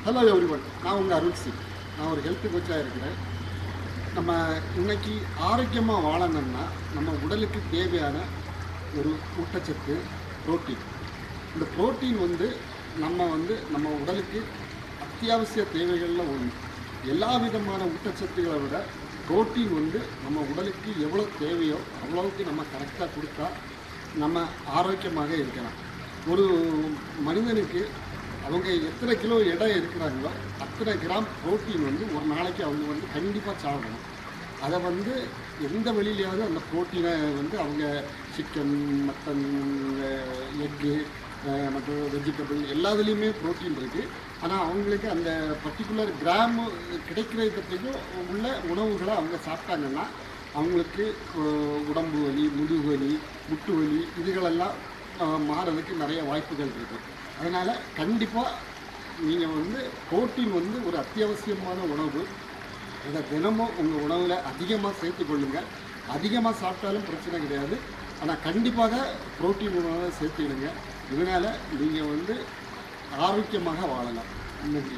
Hello everyone, நான் உங்கள் அருள் சிங். நான் ஒரு ஹெல்த் கோச்சாக இருக்கிறேன். நம்ம இன்னைக்கு ஆரோக்கியமாக வாழணும்னா நம்ம உடலுக்கு தேவையான ஒரு ஊட்டச்சத்து புரோட்டீன். இந்த புரோட்டீன் நம்ம உடலுக்கு அத்தியாவசிய தேவைகளில் ஒன்று. எல்லா விதமான ஊட்டச்சத்துக்களை விட புரோட்டீன் நம்ம உடலுக்கு எவ்வளோ தேவையோ அவ்வளவுக்கு நம்ம கரெக்டாக கொடுத்தா நம்ம ஆரோக்கியமாக இருக்கலாம். ஒரு மனிதனுக்கு அவங்க எத்தனை கிலோ எடை இருக்கிறாங்களோ அத்தனை கிராம் புரோட்டீன் ஒரு நாளைக்கு அவங்க கண்டிப்பாக சாப்பிடணும். அதை எந்த வழியிலையாவது அந்த புரோட்டீனை அவங்க சிக்கன், மட்டன், எக்கு, மற்ற வெஜிடபிள் எல்லாத்துலேயுமே புரோட்டீன் இருக்குது. ஆனால் அவங்களுக்கு அந்த பர்டிகுலர் கிராம் கிடைக்கிறதுக்கும் உள்ள உணவுகளை அவங்க சாப்பிட்டாங்கன்னா அவங்களுக்கு உடம்பு வலி, முதுகு வலி, முட்டு வலி இதுகளெல்லாம் மாறதுக்கு நிறைய வாய்ப்புகள் இருக்குது. அதனால் கண்டிப்பாக நீங்கள் புரோட்டீன் ஒரு அத்தியாவசியமான உணவு. இதை தினமும் உங்கள் உணவில் அதிகமாக சேர்த்துக்கொள்ளுங்கள். அதிகமாக சாப்பிட்டாலும் பிரச்சனை கிடையாது. ஆனால் கண்டிப்பாக புரோட்டீன் உணவை சேர்த்துக்கிடுங்க. இதனால் நீங்கள் ஆரோக்கியமாக வாழலாம். நன்றி.